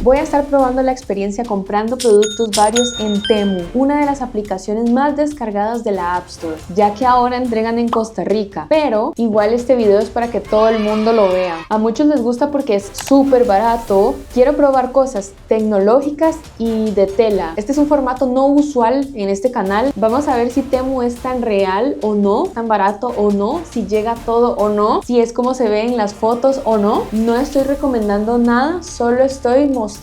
Voy a estar probando la experiencia comprando productos varios en Temu, una de las aplicaciones más descargadas de la App Store, ya que ahora entregan en Costa Rica, pero igual este video es para que todo el mundo lo vea. A muchos les gusta porque es súper barato. Quiero probar cosas tecnológicas y de tela. Este es un formato no usual en este canal. Vamos a ver si Temu es tan real o no, tan barato o no, si llega todo o no, si es como se ve en las fotos o no. No estoy recomendando nada, solo estoy mostrando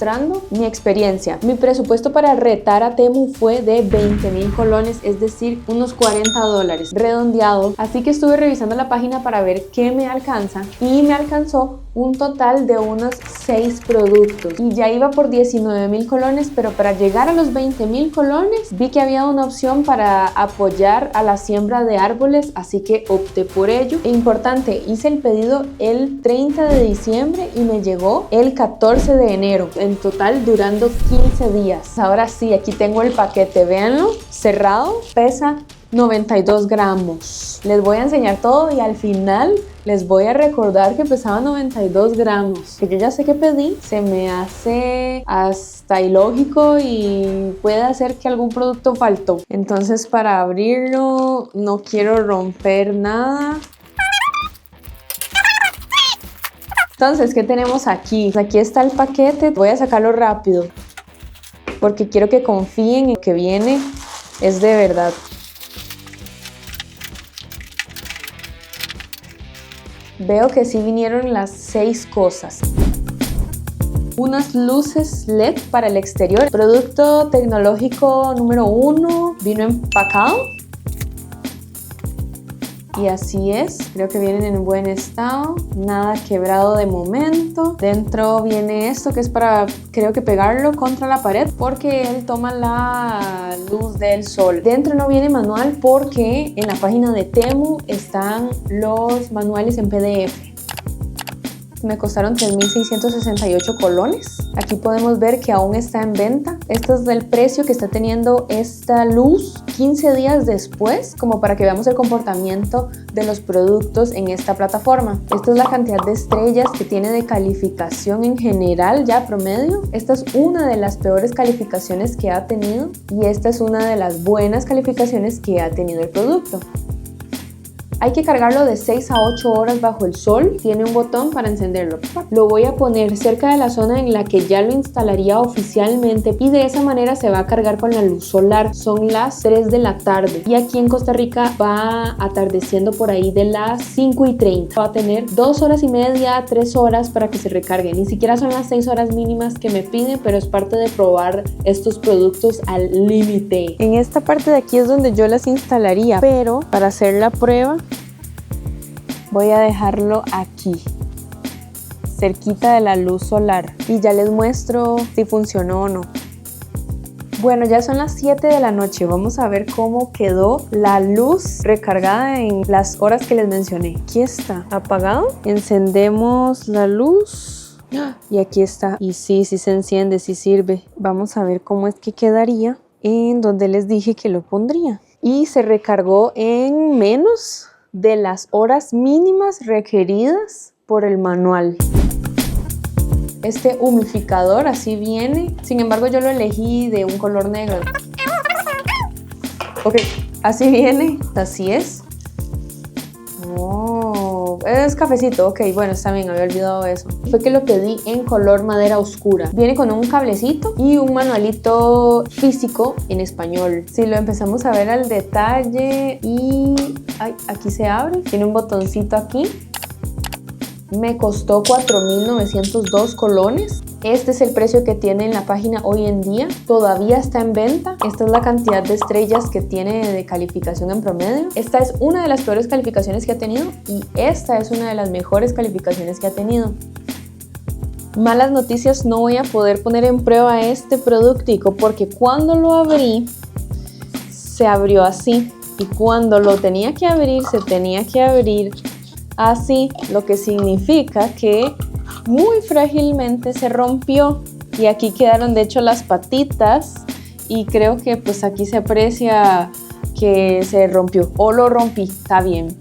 mi experiencia. Mi presupuesto para retar a Temu fue de 20,000 colones, es decir, unos $40 redondeado. Así que estuve revisando la página para ver qué me alcanza y me alcanzó un total de unos 6 productos y ya iba por 19,000 colones, pero para llegar a los 20,000 colones vi que había una opción para apoyar a la siembra de árboles, así que opté por ello. E importante, hice el pedido el 30 de diciembre y me llegó el 14 de enero, en total durando 15 días. Ahora sí, aquí tengo el paquete, véanlo, cerrado, pesa 92 gramos. Les voy a enseñar todo y al final les voy a recordar que pesaba 92 gramos. Que yo ya sé que pedí, se me hace hasta ilógico y puede hacer que algún producto faltó. Entonces para abrirlo no quiero romper nada. Entonces, ¿qué tenemos aquí? Aquí está el paquete. Voy a sacarlo rápido porque quiero que confíen en que viene es de verdad. Veo que sí vinieron las 6 cosas. Unas luces LED para el exterior. Producto tecnológico número 1. Vino empacado. Y así es, creo que vienen en buen estado, nada quebrado de momento. Dentro viene esto que es para, creo que pegarlo contra la pared porque él toma la luz del sol. Dentro no viene manual porque en la página de Temu están los manuales en PDF. Me costaron 3,668 colones. Aquí podemos ver que aún está en venta. Este es el precio que está teniendo esta luz 15 días después, como para que veamos el comportamiento de los productos en esta plataforma. Esta es la cantidad de estrellas que tiene de calificación en general, ya promedio. Esta es una de las peores calificaciones que ha tenido y esta es una de las buenas calificaciones que ha tenido el producto. Hay que cargarlo de 6 a 8 horas bajo el sol. Tiene un botón para encenderlo. Lo voy a poner cerca de la zona en la que ya lo instalaría oficialmente y de esa manera se va a cargar con la luz solar. Son las 3 de la tarde y aquí en Costa Rica va atardeciendo por ahí de las 5:30. Va a tener 2 horas y media, 3 horas para que se recargue. Ni siquiera son las 6 horas mínimas que me pide, pero es parte de probar estos productos al límite. En esta parte de aquí es donde yo las instalaría, pero para hacer la prueba voy a dejarlo aquí, cerquita de la luz solar y ya les muestro si funcionó o no. Bueno, ya son las 7 de la noche. Vamos a ver cómo quedó la luz recargada en las horas que les mencioné. Aquí está, apagado. Encendemos la luz y aquí está. Y sí se enciende, sí sirve. Vamos a ver cómo es que quedaría en donde les dije que lo pondría. Y se recargó en menos de las horas mínimas requeridas por el manual. Este humidificador así viene, sin embargo yo lo elegí de un color negro. Ok, así viene, así es. Oh, es cafecito, ok, bueno, está bien, había olvidado eso. Fue que lo pedí en color madera oscura. Viene con un cablecito y un manualito físico en español. Si lo empezamos a ver al detalle y aquí se abre, tiene un botoncito aquí. Me costó 4,902 colones. Este es el precio que tiene en la página hoy en día. Todavía está en venta. Esta es la cantidad de estrellas que tiene de calificación en promedio. Esta es una de las peores calificaciones que ha tenido y esta es una de las mejores calificaciones que ha tenido. Malas noticias, no voy a poder poner en prueba este productico porque cuando lo abrí se abrió así y cuando lo tenía que abrir se tenía que abrir así, lo que significa que muy frágilmente se rompió y aquí quedaron de hecho las patitas y creo que pues aquí se aprecia que se rompió o lo rompí, está bien.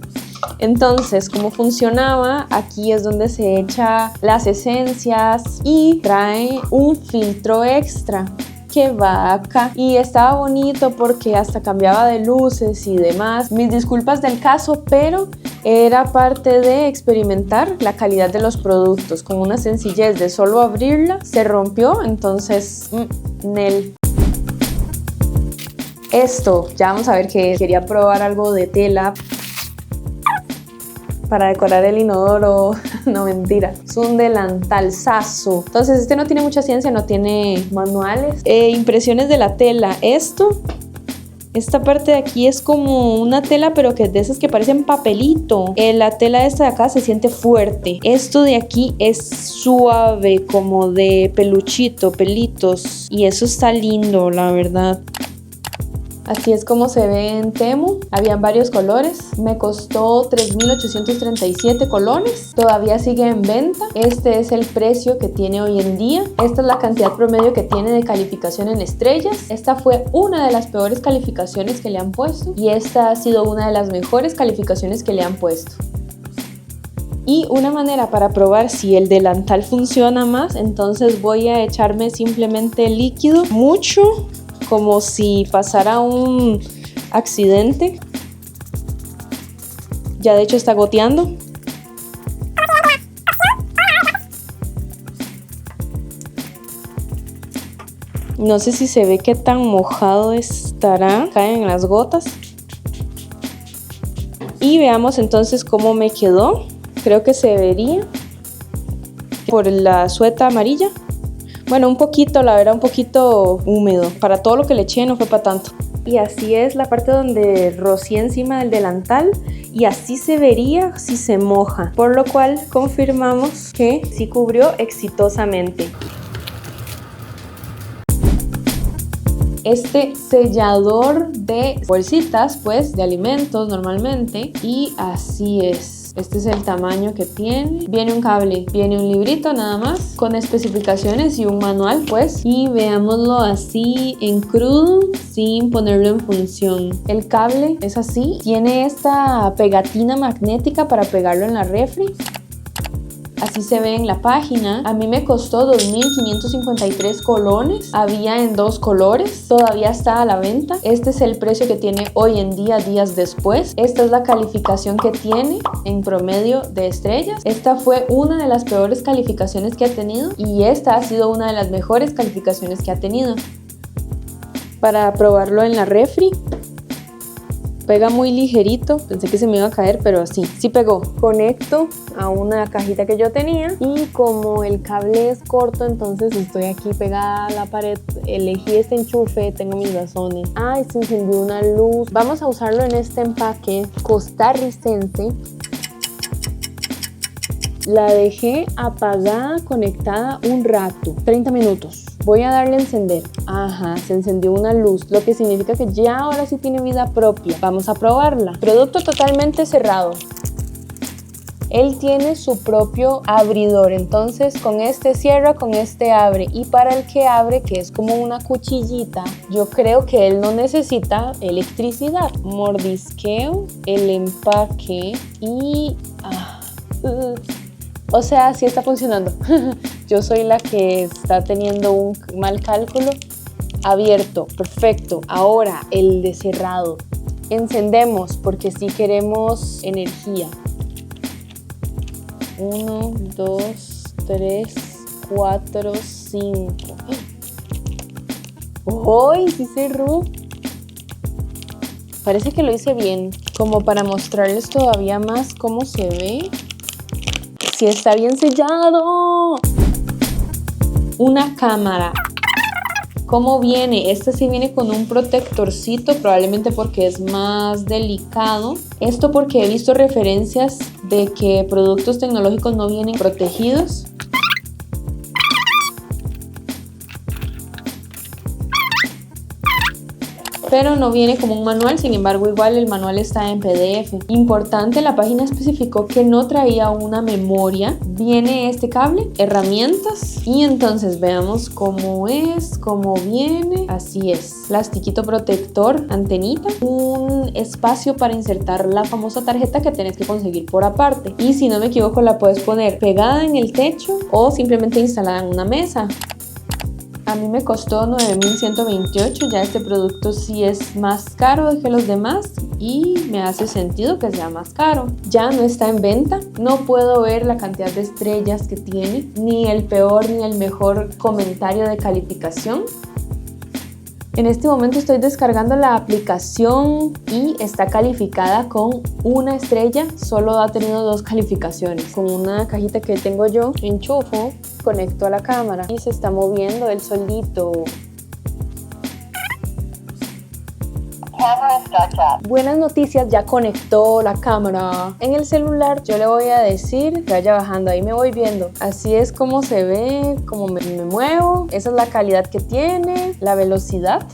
Entonces, ¿cómo funcionaba? Aquí es donde se echa las esencias y trae un filtro extra que va acá, y estaba bonito porque hasta cambiaba de luces y demás. Mis disculpas del caso, pero era parte de experimentar la calidad de los productos. Con una sencillez de solo abrirla se rompió, entonces Nel. Esto, ya vamos a ver qué es. Quería probar algo de tela para decorar el inodoro. No, mentira, es un delantalzazo. Entonces este no tiene mucha ciencia, no tiene manuales. Impresiones de la tela. Esta parte de aquí es como una tela, pero que es de esas que parecen papelito. La tela esta de acá se siente fuerte. Esto de aquí es suave, como de peluchito, pelitos, y eso está lindo, la verdad. Así es como se ve en Temu. Habían varios colores. Me costó 3.837 colones. Todavía sigue en venta. Este es el precio que tiene hoy en día. Esta es la cantidad promedio que tiene de calificación en estrellas. Esta fue una de las peores calificaciones que le han puesto. Y esta ha sido una de las mejores calificaciones que le han puesto. Y una manera para probar si el delantal funciona más, entonces voy a echarme simplemente líquido, mucho, como si pasara un accidente. Ya de hecho está goteando. No sé si se ve qué tan mojado estará. Caen las gotas. Y veamos entonces cómo me quedó. Creo que se vería por la sueta amarilla. Bueno, un poquito, la verdad, un poquito húmedo. Para todo lo que le eché no fue para tanto. Y así es la parte donde rocié encima del delantal. Y así se vería si se moja. Por lo cual confirmamos que sí cubrió exitosamente. Este sellador de bolsitas, pues, de alimentos normalmente. Y así es. Este es el tamaño que tiene. Viene un cable, viene un librito nada más con especificaciones y un manual, pues. Y veámoslo así en crudo, sin ponerlo en función. El cable es así. Tiene esta pegatina magnética para pegarlo en la refri. Así se ve en la página. A mí me costó 2.553 colones. Había en 2 colores. Todavía está a la venta. Este es el precio que tiene hoy en día, días después. Esta es la calificación que tiene en promedio de estrellas. Esta fue una de las peores calificaciones que ha tenido. Y esta ha sido una de las mejores calificaciones que ha tenido. Para probarlo en la refri. Pega muy ligerito, pensé que se me iba a caer, pero así, sí pegó. Conecto a una cajita que yo tenía y como el cable es corto, entonces estoy aquí pegada a la pared. Elegí este enchufe, tengo mis razones. Ay, se encendió una luz. Vamos a usarlo en este empaque costarricense. La dejé apagada, conectada un rato, 30 minutos. Voy a darle a encender. Ajá, se encendió una luz, lo que significa que ya ahora sí tiene vida propia. Vamos a probarla. Producto totalmente cerrado. Él tiene su propio abridor, entonces con este cierra, con este abre. Y para el que abre, que es como una cuchillita, yo creo que él no necesita electricidad. Mordisqueo el empaque y... O sea, sí está funcionando. Yo soy la que está teniendo un mal cálculo. Abierto, perfecto. Ahora el de cerrado. Encendemos porque sí queremos energía. 1, 2, 3, 4, 5. ¡Ay! Sí cerró. Parece que lo hice bien. Como para mostrarles todavía más cómo se ve. Sí está bien sellado. Una cámara. ¿Cómo viene? Este sí viene con un protectorcito, probablemente porque es más delicado. Esto porque he visto referencias de que productos tecnológicos no vienen protegidos. pero no viene como un manual. Sin embargo, igual el manual está en PDF. Importante, la página especificó que no traía una memoria. Viene este cable, herramientas, y entonces veamos cómo es, cómo viene. Así es, plastiquito protector, antenita, un espacio para insertar la famosa tarjeta que tenés que conseguir por aparte, y si no me equivoco la puedes poner pegada en el techo o simplemente instalada en una mesa. A mí me costó 9.128, ya este producto sí es más caro que los demás y me hace sentido que sea más caro. Ya no está en venta, no puedo ver la cantidad de estrellas que tiene, ni el peor ni el mejor comentario de calificación. En este momento estoy descargando la aplicación y está calificada con 1 estrella, solo ha tenido 2 calificaciones. Con una cajita que tengo yo, enchufo, conecto a la cámara y se está moviendo él solito. Buenas noticias, ya conectó la cámara. En el celular yo le voy a decir que vaya bajando, ahí me voy viendo. Así es como se ve, como me muevo. Esa es la calidad que tiene, la velocidad.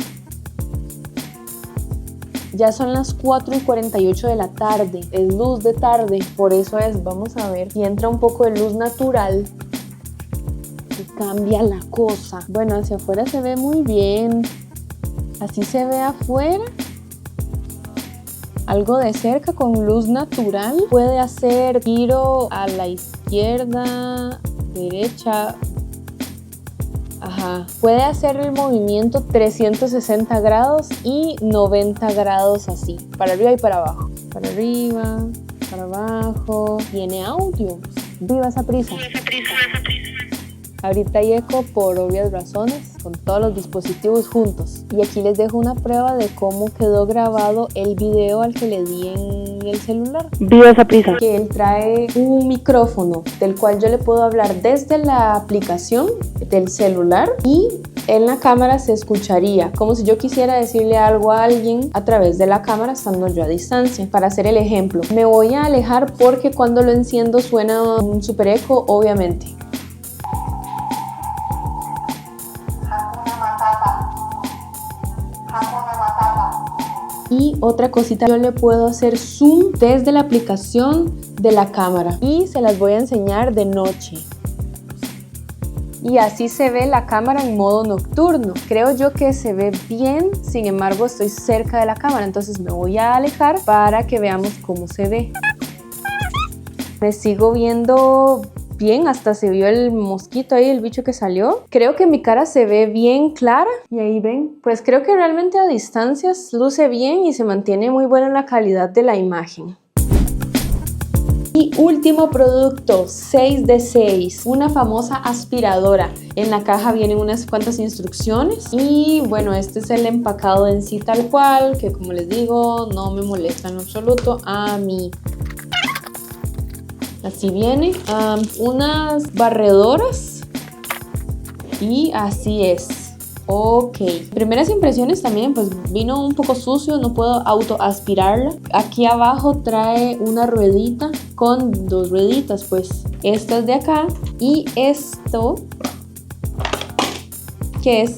Ya son las 4:48 de la tarde, es luz de tarde, por eso es, vamos a ver si entra un poco de luz natural y cambia la cosa. Bueno, hacia afuera se ve muy bien, así se ve afuera. Algo de cerca con luz natural. Puede hacer giro a la izquierda, derecha. Ajá. Puede hacer el movimiento 360 grados y 90 grados así. Para arriba y para abajo. Para arriba, para abajo. Tiene audio. Viva esa prisa. Ahorita hay eco por obvias razones, con todos los dispositivos juntos. Y aquí les dejo una prueba de cómo quedó grabado el video al que le di en el celular. Viva esa prisa. Que él trae un micrófono del cual yo le puedo hablar desde la aplicación del celular y en la cámara se escucharía como si yo quisiera decirle algo a alguien a través de la cámara estando yo a distancia. Para hacer el ejemplo, me voy a alejar porque cuando lo enciendo suena un super eco, obviamente. Y otra cosita, yo le puedo hacer zoom desde la aplicación de la cámara y se las voy a enseñar de noche. Y así se ve la cámara en modo nocturno. Creo yo que se ve bien, sin embargo estoy cerca de la cámara, entonces me voy a alejar para que veamos cómo se ve. Me sigo viendo bien, hasta se vio el mosquito ahí, el bicho que salió. Creo que mi cara se ve bien clara y ahí ven, pues creo que realmente a distancias luce bien y se mantiene muy buena la calidad de la imagen. Y último producto, 6 de 6, una famosa aspiradora. En la caja vienen unas cuantas instrucciones y bueno, este es el empacado en sí tal cual, que como les digo, no me molesta en absoluto a mí. Así viene, unas barredoras y así es. Ok, primeras impresiones también, pues vino un poco sucio, no puedo autoaspirarla. Aquí abajo trae una ruedita con 2 rueditas, pues esta es de acá y esto que es,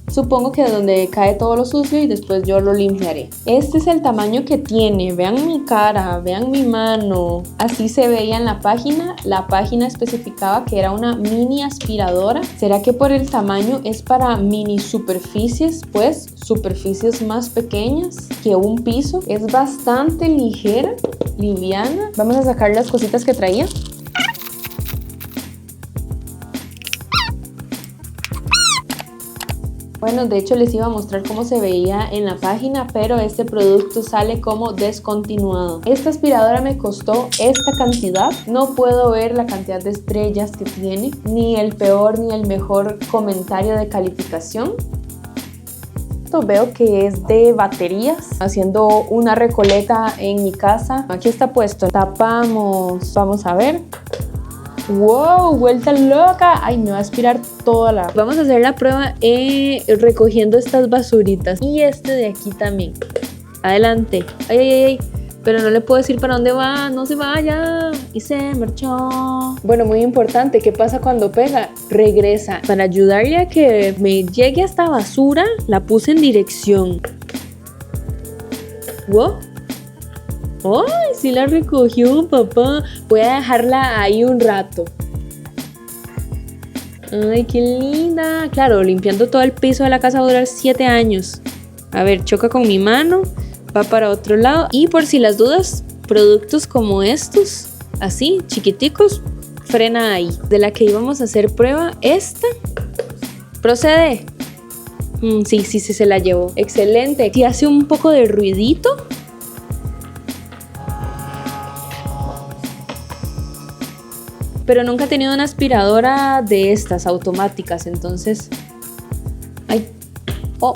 supongo que de donde cae todo lo sucio y después yo lo limpiaré. Este es el tamaño que tiene, vean mi cara, vean mi mano. Así se veía en la página especificaba que era una mini aspiradora. ¿Será que por el tamaño es para mini superficies? Pues superficies más pequeñas que un piso. Es bastante ligera, liviana. Vamos a sacar las cositas que traía. Bueno, de hecho les iba a mostrar cómo se veía en la página, pero este producto sale como descontinuado. Esta aspiradora me costó esta cantidad. No puedo ver la cantidad de estrellas que tiene, ni el peor ni el mejor comentario de calificación. Veo que es de baterías, haciendo una recoleta en mi casa. Aquí está puesto. Tapamos, vamos a ver. ¡Wow! ¡Vuelta loca! ¡Ay, me va a aspirar toda la... Vamos a hacer la prueba recogiendo estas basuritas. Y este de aquí también. Adelante. ¡Ay, ay, ay! Pero no le puedo decir para dónde va. ¡No se vaya! Y se marchó. Bueno, muy importante. ¿Qué pasa cuando pega? Regresa. Para ayudarle a que me llegue a esta basura, la puse en dirección. ¿Wow? ¡Ay, sí la recogió, papá! Voy a dejarla ahí un rato. ¡Ay, qué linda! Claro, limpiando todo el piso de la casa va a durar 7 años. A ver, choca con mi mano, va para otro lado. Y por si las dudas, productos como estos, así, chiquiticos, frena ahí. De la que íbamos a hacer prueba, esta. ¡Procede! Sí, se la llevó. Excelente. Sí hace un poco de ruidito. Pero nunca he tenido una aspiradora de estas automáticas, entonces... ¡Ay! ¡Oh!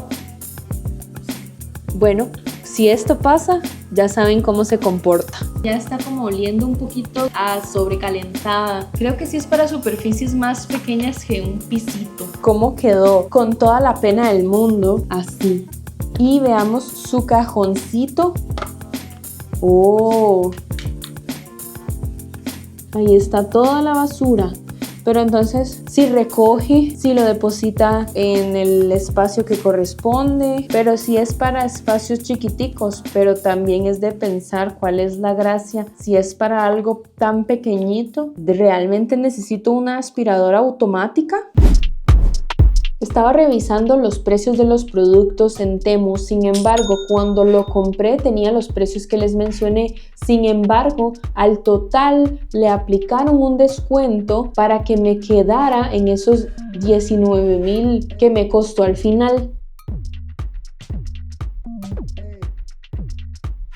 Bueno, si esto pasa, ya saben cómo se comporta. Ya está como oliendo un poquito a sobrecalentada. Creo que sí es para superficies más pequeñas que un pisito. ¿Cómo quedó? Con toda la pena del mundo, así. Y veamos su cajoncito. ¡Oh! Ahí está toda la basura. Pero entonces si recoge, si lo deposita en el espacio que corresponde, pero si es para espacios chiquiticos, pero también es de pensar cuál es la gracia. Si es para algo tan pequeñito, ¿realmente necesito una aspiradora automática? Estaba revisando los precios de los productos en Temu, sin embargo, cuando lo compré tenía los precios que les mencioné. Sin embargo, al total le aplicaron un descuento para que me quedara en esos 19,000 que me costó al final.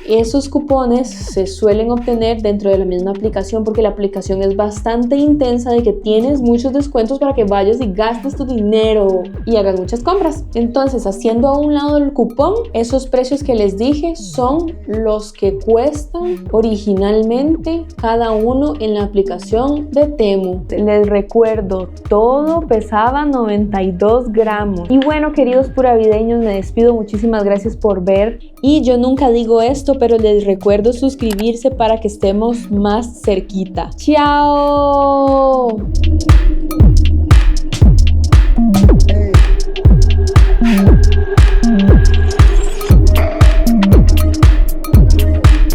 Esos cupones se suelen obtener dentro de la misma aplicación porque la aplicación es bastante intensa de que tienes muchos descuentos para que vayas y gastes tu dinero y hagas muchas compras. Entonces, haciendo a un lado el cupón, esos precios que les dije son los que cuestan originalmente cada uno en la aplicación de Temu. Les recuerdo, todo pesaba 92 gramos. Y bueno, queridos puravideños, me despido. Muchísimas gracias por ver. Y yo nunca digo esto, pero les recuerdo suscribirse para que estemos más cerquita. ¡Chao!